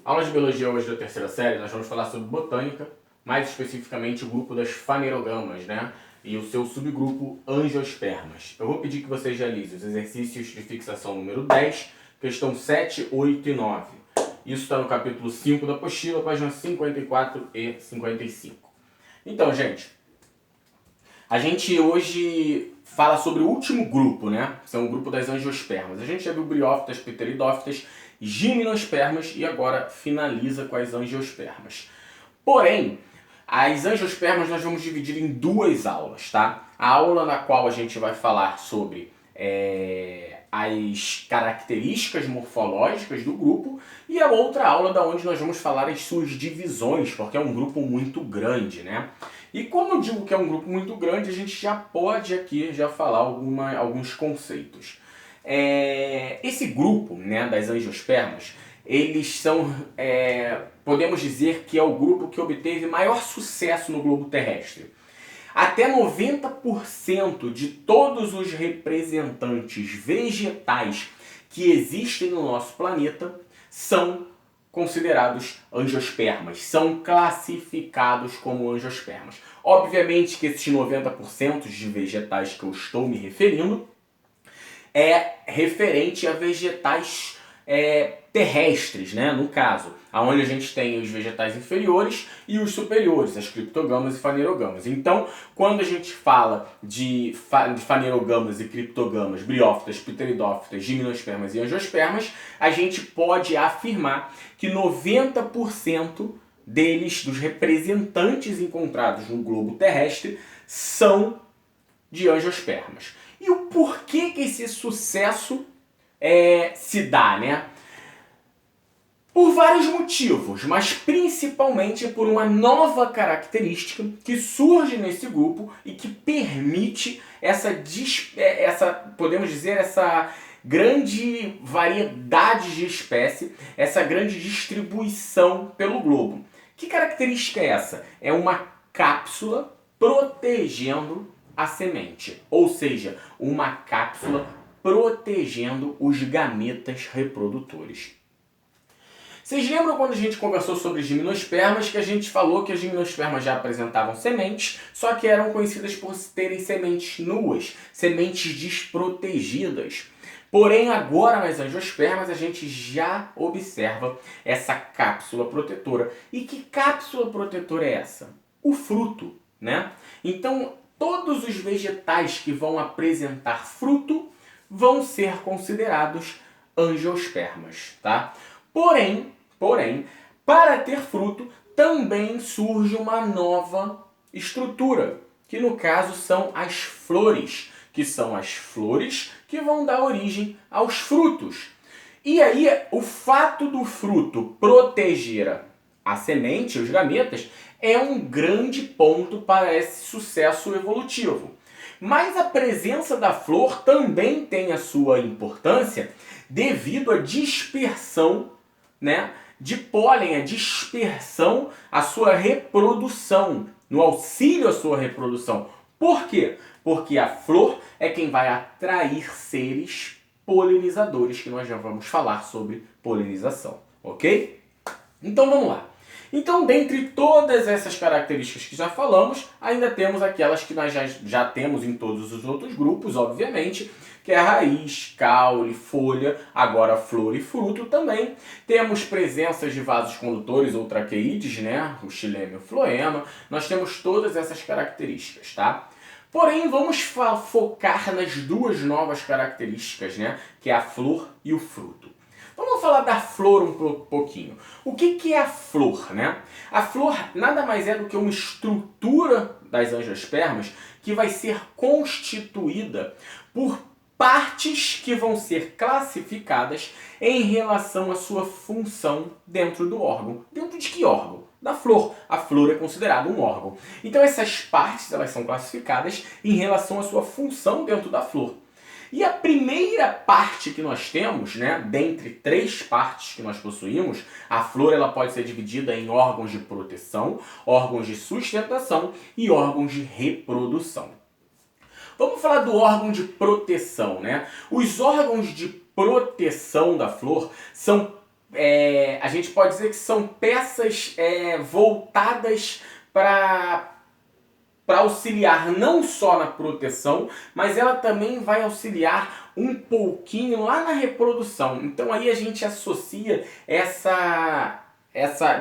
Aula de Biologia hoje da terceira série, nós vamos falar sobre botânica, mais especificamente o grupo das fanerogamas, né? E o seu subgrupo angiospermas. Eu vou pedir que vocês realizem os exercícios de fixação número 10, questão 7, 8 e 9. Isso está no capítulo 5 da apostila, páginas 54 e 55. Então, gente, a gente hoje fala sobre o último grupo, né? São o grupo das angiospermas. A gente já viu briófitas, pteridófitas, gimnospermas e agora finaliza com as angiospermas. Porém, as angiospermas nós vamos dividir em duas aulas, tá? A aula na qual a gente vai falar sobre as características morfológicas do grupo e a outra aula da onde nós vamos falar as suas divisões, porque é um grupo muito grande, né? E como eu digo que é um grupo muito grande, a gente já pode aqui já falar alguns conceitos. Esse grupo, né, das angiospermas, eles são, podemos dizer que é o grupo que obteve maior sucesso no globo terrestre. Até 90% de todos os representantes vegetais que existem no nosso planeta são considerados angiospermas, são classificados como angiospermas. Obviamente que esses 90% de vegetais que eu estou me referindo é referente a vegetais terrestres, né? No caso, onde a gente tem os vegetais inferiores e os superiores, as criptogamas e fanerogamas. Então, quando a gente fala de fanerogamas e criptogamas, briófitas, pteridófitas, gimnospermas e angiospermas, a gente pode afirmar que 90% deles, dos representantes encontrados no globo terrestre, são de angiospermas. E o porquê que esse sucesso se dá, né? Por vários motivos, mas principalmente por uma nova característica que surge nesse grupo e que permite podemos dizer, essa grande variedade de espécie, essa grande distribuição pelo globo. Que característica é essa? É uma cápsula protegendo a semente, ou seja, uma cápsula protegendo os gametas reprodutores. Vocês lembram quando a gente conversou sobre gimnospermas que a gente falou que as gimnospermas já apresentavam sementes, só que eram conhecidas por terem sementes nuas, sementes desprotegidas. Porém, agora nas angiospermas a gente já observa essa cápsula protetora. E que cápsula protetora é essa? O fruto, né? Então, todos os vegetais que vão apresentar fruto vão ser considerados angiospermas, tá? Porém, para ter fruto também surge uma nova estrutura, que no caso são as flores, que são as flores que vão dar origem aos frutos. E aí, o fato do fruto proteger a semente, os gametas, é um grande ponto para esse sucesso evolutivo. Mas a presença da flor também tem a sua importância devido à dispersão, né, de pólen, a dispersão, a sua reprodução, no auxílio à sua reprodução. Por quê? Porque a flor é quem vai atrair seres polinizadores, que nós já vamos falar sobre polinização, ok? Então vamos lá. Então, dentre todas essas características que já falamos, ainda temos aquelas que nós já temos em todos os outros grupos, obviamente, que é a raiz, caule, folha, agora flor e fruto também. Temos presenças de vasos condutores ou traqueídeos, né? O xilema e o floema. Nós temos todas essas características, tá? Porém, vamos focar nas duas novas características, né? Que é a flor e o fruto. Vamos falar da flor um pouquinho. O que é a flor, né? A flor nada mais é do que uma estrutura das angiospermas que vai ser constituída por partes que vão ser classificadas em relação à sua função dentro do órgão. Dentro de que órgão? Da flor. A flor é considerada um órgão. Então essas partes elas são classificadas em relação à sua função dentro da flor. E a primeira parte que nós temos, né, dentre três partes que nós possuímos, a flor ela pode ser dividida em órgãos de proteção, órgãos de sustentação e órgãos de reprodução. Vamos falar do órgão de proteção, né? Os órgãos de proteção da flor são a gente pode dizer que são peças voltadas para auxiliar não só na proteção, mas ela também vai auxiliar um pouquinho lá na reprodução. Então aí a gente associa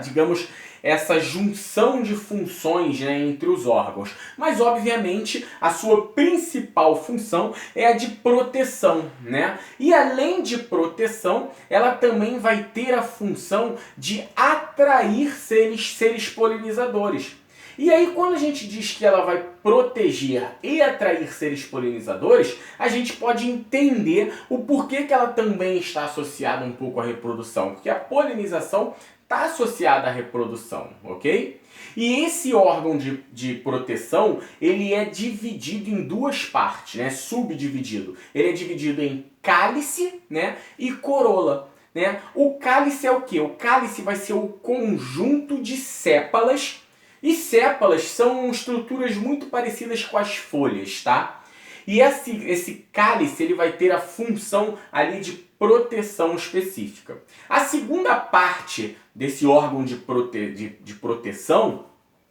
digamos, essa junção de funções, né, entre os órgãos. Mas, obviamente, a sua principal função é a de proteção, né? E além de proteção, ela também vai ter a função de atrair seres polinizadores. E aí, quando a gente diz que ela vai proteger e atrair seres polinizadores, a gente pode entender o porquê que ela também está associada um pouco à reprodução. Porque a polinização está associada à reprodução, ok? E esse órgão de proteção, ele é dividido em duas partes, né? Subdividido. Ele é dividido em cálice, né? E corola. Né? O cálice é o quê? O cálice vai ser o conjunto de sépalas. E sépalas são estruturas muito parecidas com as folhas, tá? E esse cálice ele vai ter a função ali de proteção específica. A segunda parte desse órgão de proteção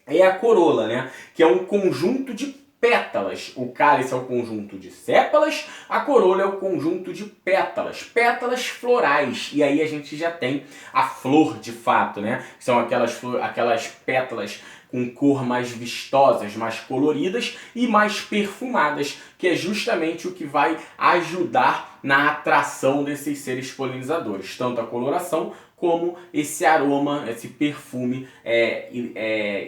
é a corola, né? Que é um conjunto de pétalas. O cálice é o conjunto de sépalas, a corola é o conjunto de pétalas, pétalas florais. E aí a gente já tem a flor de fato, né? São aquelas pétalas com cor mais vistosas, mais coloridas e mais perfumadas, que é justamente o que vai ajudar na atração desses seres polinizadores, tanto a coloração como esse aroma, esse perfume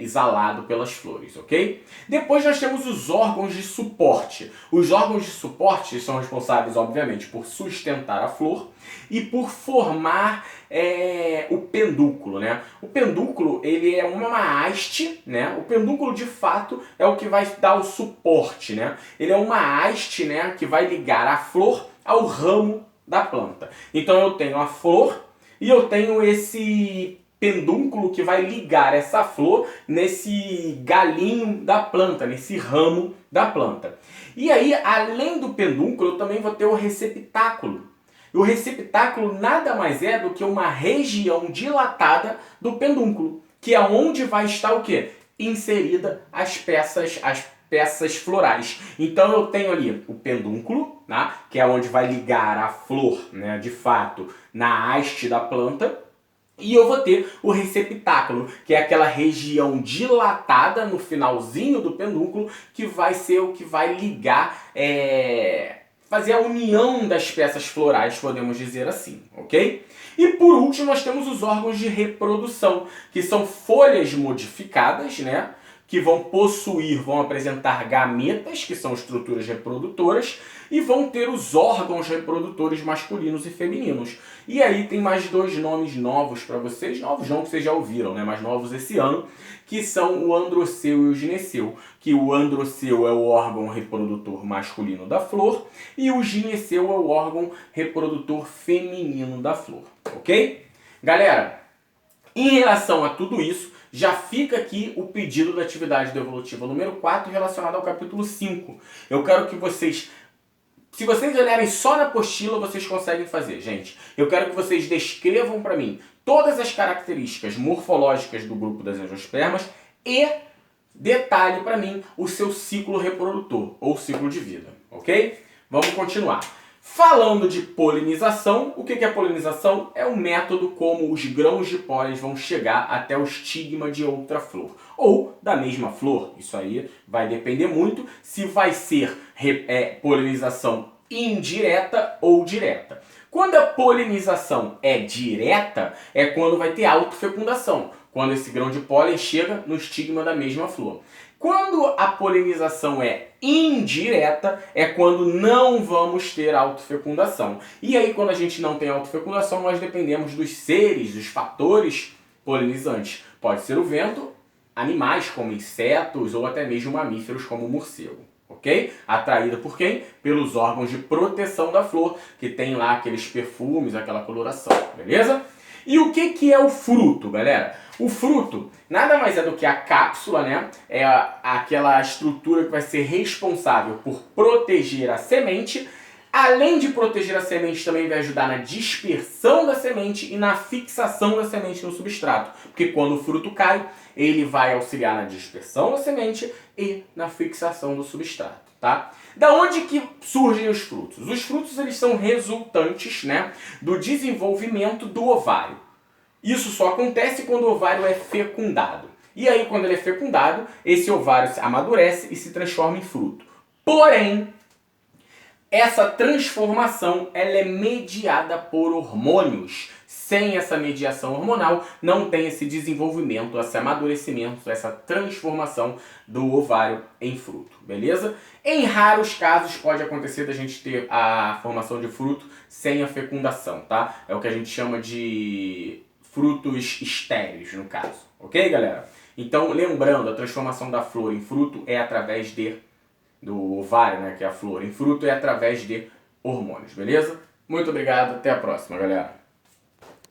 exalado pelas flores, ok? Depois nós temos os órgãos de suporte. Os órgãos de suporte são responsáveis, obviamente, por sustentar a flor e por formar o pendúculo, né? O pendúculo, ele é uma haste, né? O pendúculo, de fato, é o que vai dar o suporte, né? Ele é uma haste, né, que vai ligar a flor ao ramo da planta. Então eu tenho a flor e eu tenho esse pendúnculo que vai ligar essa flor nesse galinho da planta, nesse ramo da planta. E aí, além do pendúnculo, eu também vou ter o receptáculo. O receptáculo nada mais é do que uma região dilatada do pendúnculo, que é onde vai estar o quê? Inserida as peças florais. Então eu tenho ali o pendúnculo, né, que é onde vai ligar a flor, né, de fato, na haste da planta. E eu vou ter o receptáculo, que é aquela região dilatada no finalzinho do pendúnculo, que vai ser o que vai ligar, fazer a união das peças florais, podemos dizer assim, ok? E por último nós temos os órgãos de reprodução, que são folhas modificadas, né? Que vão apresentar gametas, que são estruturas reprodutoras, e vão ter os órgãos reprodutores masculinos e femininos. E aí tem mais dois nomes novos para vocês, novos não que vocês já ouviram, né, mas novos esse ano, que são o androceu e o gineceu. Que o androceu é o órgão reprodutor masculino da flor e o gineceu é o órgão reprodutor feminino da flor, ok? Galera, em relação a tudo isso, já fica aqui o pedido da atividade do evolutivo número 4 relacionado ao capítulo 5. Eu quero que vocês, se vocês olharem só na apostila, vocês conseguem fazer, gente. Eu quero que vocês descrevam para mim todas as características morfológicas do grupo das angiospermas e detalhe para mim o seu ciclo reprodutor ou ciclo de vida, ok? Vamos continuar. Falando de polinização, o que é polinização? É o método como os grãos de pólen vão chegar até o estigma de outra flor. Ou da mesma flor. Isso aí vai depender muito se vai ser polinização indireta ou direta. Quando a polinização é direta, é quando vai ter autofecundação. Quando esse grão de pólen chega no estigma da mesma flor. Quando a polinização é indireta, é quando não vamos ter autofecundação. E aí, quando a gente não tem autofecundação, nós dependemos dos seres, dos fatores polinizantes. Pode ser o vento, animais como insetos ou até mesmo mamíferos como o morcego. Ok? Atraída por quem? Pelos órgãos de proteção da flor, que tem lá aqueles perfumes, aquela coloração. Beleza? E o que é o fruto, galera? O fruto nada mais é do que a cápsula, né? É aquela estrutura que vai ser responsável por proteger a semente além de proteger a semente, também vai ajudar na dispersão da semente e na fixação da semente no substrato. Porque quando o fruto cai, ele vai auxiliar na dispersão da semente e na fixação do substrato, tá? Da onde que surgem os frutos? Os frutos eles são resultantes, né, do desenvolvimento do ovário. Isso só acontece quando o ovário é fecundado. E aí, quando ele é fecundado, esse ovário amadurece e se transforma em fruto. Porém, essa transformação ela é mediada por hormônios. Sem essa mediação hormonal, não tem esse desenvolvimento, esse amadurecimento, essa transformação do ovário em fruto, beleza? Em raros casos pode acontecer da gente ter a formação de fruto sem a fecundação, tá? É o que a gente chama de frutos estéreis, no caso. Ok, galera? Então, lembrando, a transformação da flor em fruto é através do ovário, né, que é a flor, em fruto é através de hormônios, beleza? Muito obrigado, até a próxima, galera.